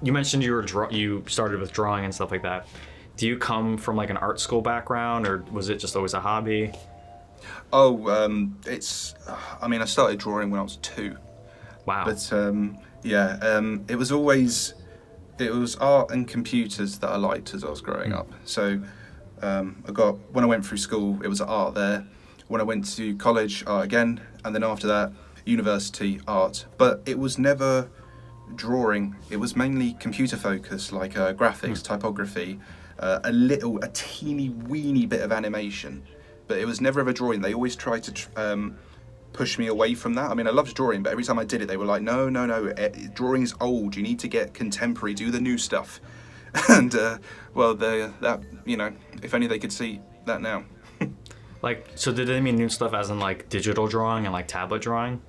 You mentioned you started with drawing and stuff like that. Do you come from like an art school background, or was it just always a hobby? Oh, it's. I mean, I started drawing when I was two, Wow. but yeah, it was always it was art and computers that I liked as I was growing Hmm. up. So I got when I went through school, it was art there. When I went to college, art again, and then after that, university art. But it was never drawing. It was mainly computer focused, like Hmm. graphics, typography, a teeny weeny bit of animation. But it was never ever drawing. They always tried to push me away from that. I mean, I loved drawing, but every time I did it, they were like, "No, no, no, drawing's old. You need to get contemporary, do the new stuff." And well, that if only they could see that now. Like, so did they mean new stuff as in like digital drawing and like tablet drawing?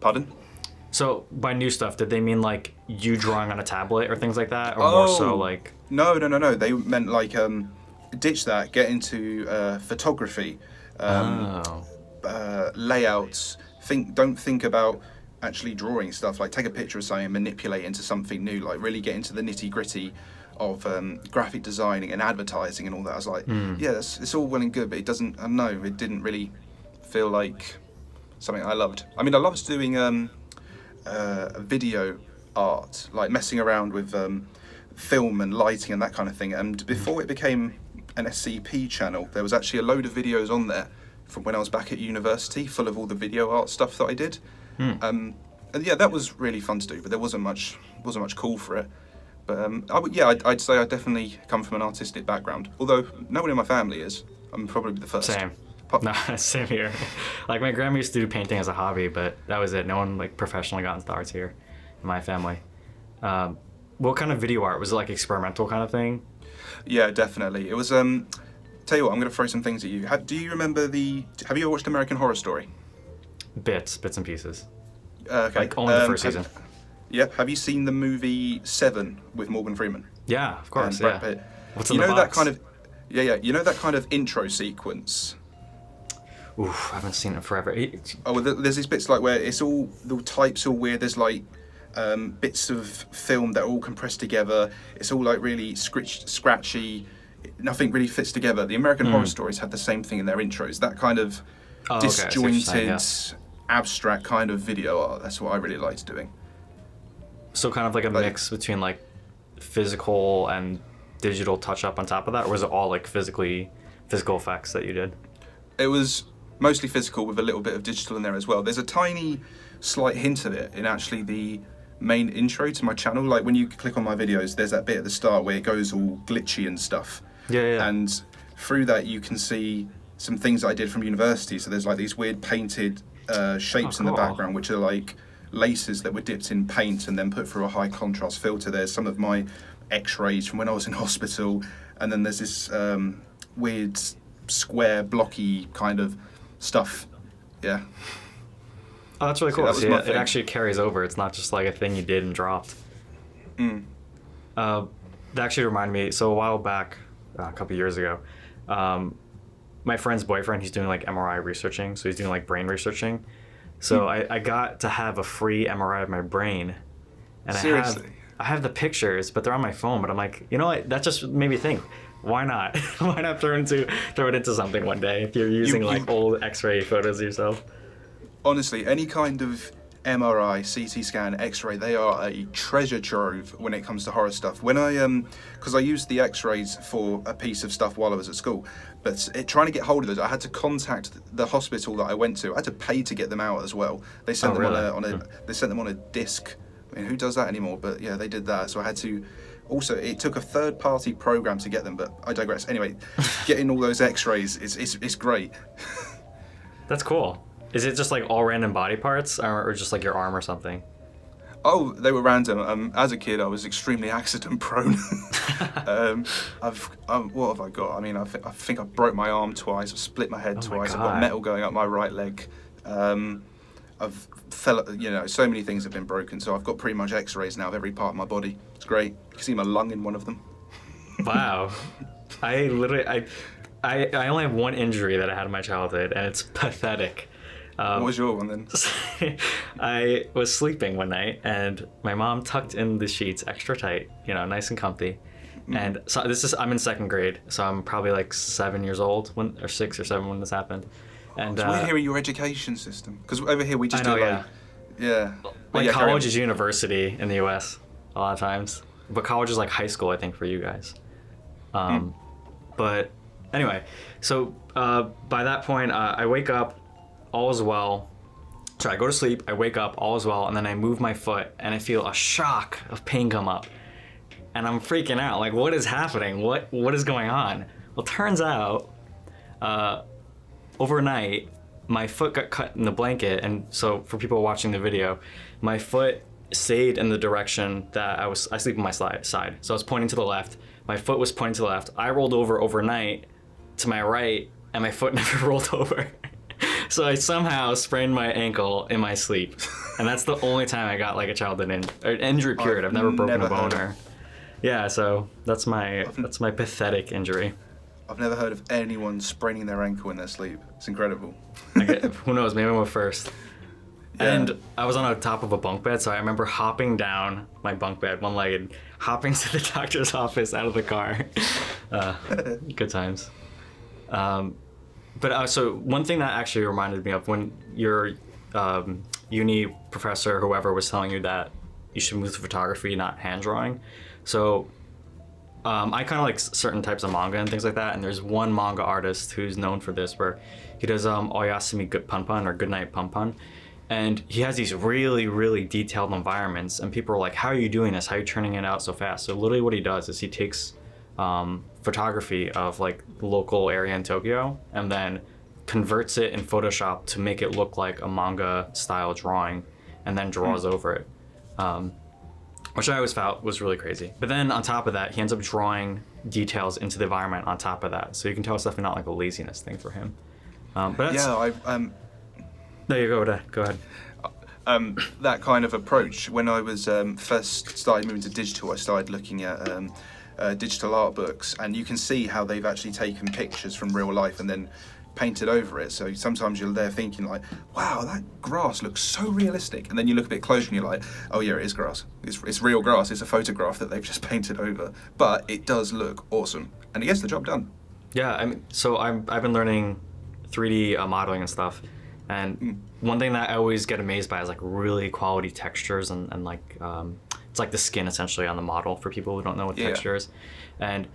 Pardon? So by new stuff, did they mean like you drawing on a tablet or things like that, or more so Oh, like? no, no, no, no. They meant like ditch that, get into photography, um, Oh. layouts. Don't think about actually drawing stuff. Like take a picture of something and manipulate into something new. Like really get into the nitty gritty of graphic designing and advertising and all that. I was like, Hmm. yeah, it's all well and good, but it doesn't. I don't know. It didn't really feel like something I loved. I mean, I loved doing video art, like messing around with film and lighting and that kind of thing. And before it became an SCP channel, there was actually a load of videos on there from when I was back at university, full of all the video art stuff that I did. Hmm. And yeah, that was really fun to do, but there wasn't much call for it. But yeah, I'd say I definitely come from an artistic background. Although nobody in my family is. I'm probably the first. Same. Po- No, same here. Like my grandma used to do painting as a hobby, but that was it. No one like professionally got into arts here in my family. Um, what kind of video art was it? Like experimental kind of thing? Yeah, definitely. It was. Tell you what, I'm going to throw some things at you. Do you remember the? Have you ever watched American Horror Story? Bits and pieces. Okay. Like only the first season. Yeah. Have you seen the movie Seven with Morgan Freeman Yeah, of and course. Brad Yeah. Pitt? What's in You the know that box? kind of. Yeah, yeah. You know that kind of intro sequence. Oof, I haven't seen it forever. Oh, well, there's these bits like where it's all the types all weird. There's like bits of film that are all compressed together. It's all like really scratchy. Nothing really fits together. The American Horror Mm. Stories had the same thing in their intros. That kind of Oh, okay. I see what you're saying, disjointed, yeah. abstract kind of video art. That's what I really liked doing. So kind of like a Like, mix between like physical and digital touch up on top of that, or was it all like physical effects that you did? it was mostly physical with a little bit of digital in there as well. There's a tiny, slight hint of it in actually the main intro to my channel. Like when you click on my videos, there's that bit at the start where it goes all glitchy and stuff. Yeah, yeah. And through that, you can see some things that I did from university. So there's like these weird painted Oh, shapes in the cool. background, which are like laces that were dipped in paint and then put through a high contrast filter. There's some of my X-rays from when I was in hospital, and then there's this weird square blocky kind of stuff. Yeah. Oh, that's really So cool. that was See, my it thing. actually carries over. It's not just like a thing you did and dropped. Mm. Uh, that actually reminded me. So a while back, a couple years ago, um, my friend's boyfriend, he's doing like MRI researching. So he's doing like brain researching. So I got to have a free MRI of my brain, and Seriously. I have the pictures, but they're on my phone. But I'm like, you know what? That just made me think. Why not? Why not throw it into something one day if you're using like you old X-ray photos of yourself? Honestly, any kind of MRI, CT scan, X-ray, they are a treasure trove when it comes to horror stuff. When because I used the X-rays for a piece of stuff while I was at school, but trying to get hold of those, I had to contact the hospital that I went to. I had to pay to get them out as well. They sent Oh, them really? they sent them on a disc. I mean, who does that anymore? But yeah, they did that. So I had to. Also, it took a third-party program to get them, but I digress. Anyway, getting all those X-rays is great. That's cool. Is it just like all random body parts, or just like your arm or something? Oh, they were random. As a kid, I was extremely accident prone. What have I got? I mean, I think I broke my arm twice. I've split my head Oh my twice. I've got God. metal going up my right leg. I've so many things have been broken. So I've got pretty much X-rays now of every part of my body. It's great. You can see my lung in one of them. Wow. I literally I only have one injury that I had in my childhood, and it's pathetic. What was your one then? I was sleeping one night and my mom tucked in the sheets extra tight, nice and comfy. And so I'm in second grade, so I'm probably like 7 years old or 6 or 7 when this happened. And it's weird hearing your education system, because over here we just I know, do like, yeah. Like college is university in the U.S. a lot of times, but college is like high school, I think, for you guys. But anyway, so by that point, I wake up, all is well. So I go to sleep, I wake up, all is well, and then I move my foot, and I feel a shock of pain come up. And I'm freaking out, like, what is happening? What is going on? Well, turns out, overnight, my foot got cut in the blanket, and so for people watching the video, my foot stayed in the direction that I sleep on my side. So I was pointing to the left, my foot was pointing to the left, I rolled over overnight to my right, and my foot never rolled over. So I somehow sprained my ankle in my sleep, and that's the only time I got like a childhood injury period. I've never broken a bone or... Yeah, so that's my pathetic injury. I've never heard of anyone spraining their ankle in their sleep. It's incredible. Who knows? Maybe I'm a first. Yeah. And I was on the top of a bunk bed, so I remember hopping down my bunk bed, one-legged, hopping to the doctor's office out of the car. Good times. But so one thing that actually reminded me of when your uni professor, whoever, was telling you that you should move to photography, not hand drawing. So I kind of like certain types of manga and things like that, and there's one manga artist who's known for this, where he does Oyasumi Punpun or Goodnight Punpun, and he has these really, really detailed environments, and people are like, how are you doing this? How are you turning it out so fast? So literally what he does is he takes photography of like the local area in Tokyo and then converts it in Photoshop to make it look like a manga style drawing, and then draws over it. Which I always felt was really crazy. But then on top of that, he ends up drawing details into the environment on top of that. So you can tell it's definitely not like a laziness thing for him. But that's... Yeah, There you go, go ahead. That kind of approach, when I was first started moving to digital, I started looking at digital art books, and you can see how they've actually taken pictures from real life and then painted over it. So sometimes you're there thinking like, wow, that grass looks so realistic, and then you look a bit closer and you're like, oh yeah, it is grass. It's real grass. It's a photograph that they've just painted over, but it does look awesome and it gets the job done. Yeah, I mean, so I've been learning 3D modeling and stuff, and one thing that I always get amazed by is like really quality textures and like it's like the skin essentially on the model for people who don't know what texture is. And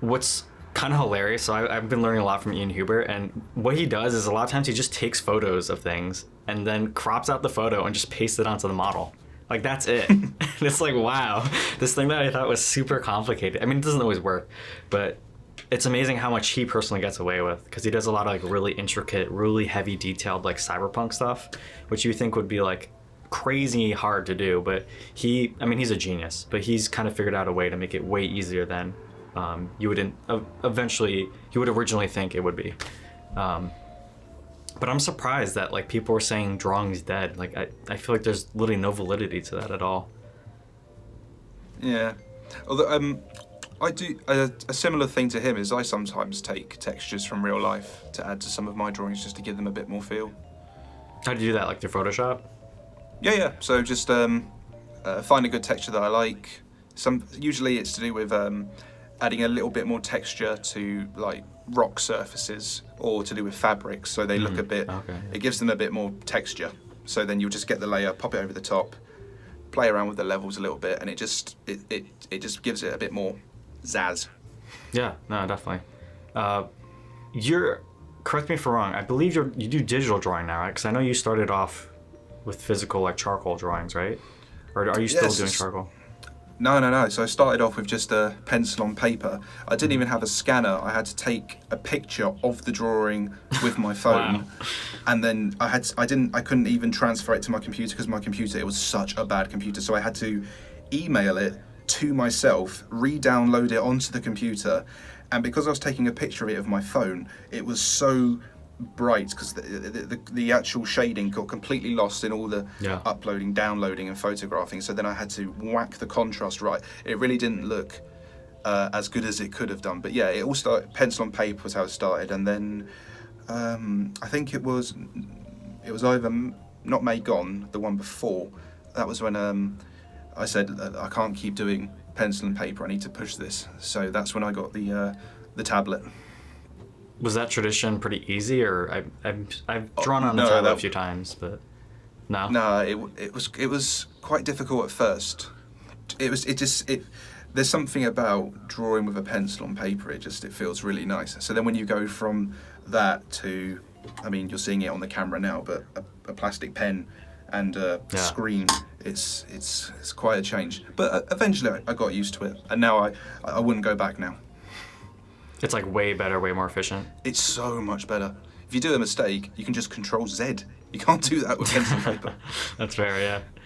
what's kind of hilarious, so I've been learning a lot from Ian Huber, and what he does is a lot of times he just takes photos of things and then crops out the photo and just pastes it onto the model. Like, that's it. And it's like, wow, this thing that I thought was super complicated. I mean, it doesn't always work, but it's amazing how much he personally gets away with, because he does a lot of like really intricate, really heavy detailed like cyberpunk stuff, which you think would be like crazy hard to do, but he's a genius, but he's kind of figured out a way to make it way easier than you would originally think it would be. But I'm surprised that like people were saying drawing's dead. Like I feel like there's literally no validity to that at all. Yeah, although I do a similar thing to him is I sometimes take textures from real life to add to some of my drawings just to give them a bit more feel. How do you do that? Like through Photoshop? Yeah. So just find a good texture that I like. Usually it's to do with adding a little bit more texture to like rock surfaces, or to do with fabrics, so they look a bit, it gives them a bit more texture. So then you'll just get the layer, pop it over the top, play around with the levels a little bit, and it just gives it a bit more zazz. Yeah, no, definitely. Correct me if I'm wrong, I believe you do digital drawing now, right? Because I know you started off with physical like charcoal drawings, right? Or are you still doing charcoal? No. So I started off with just a pencil on paper. I didn't even have a scanner. I had to take a picture of the drawing with my phone. Wow. And then I couldn't even transfer it to my computer, because my computer, it was such a bad computer. So I had to email it to myself, re-download it onto the computer. And because I was taking a picture of it with my phone, it was so bright, because the actual shading got completely lost in all the uploading, downloading and photographing. So then I had to whack the contrast right. It really didn't look as good as it could have done. But yeah, it all started, pencil on paper was how it started, and then I think it was it was either not May Gone, the one before. That was when I said I can't keep doing pencil and paper. I need to push this. So that's when I got the tablet. Was that tradition pretty easy, or I've drawn on no, the tablet that- a few times, but no. No, it was quite difficult at first. There's something about drawing with a pencil on paper. It feels really nice. So then when you go from that to, I mean, you're seeing it on the camera now, but a plastic pen and a screen, it's quite a change. But eventually I got used to it, and now I wouldn't go back now. It's like way better, way more efficient. It's so much better. If you do a mistake, you can just Control Z. You can't do that with pencil and paper. That's fair, yeah.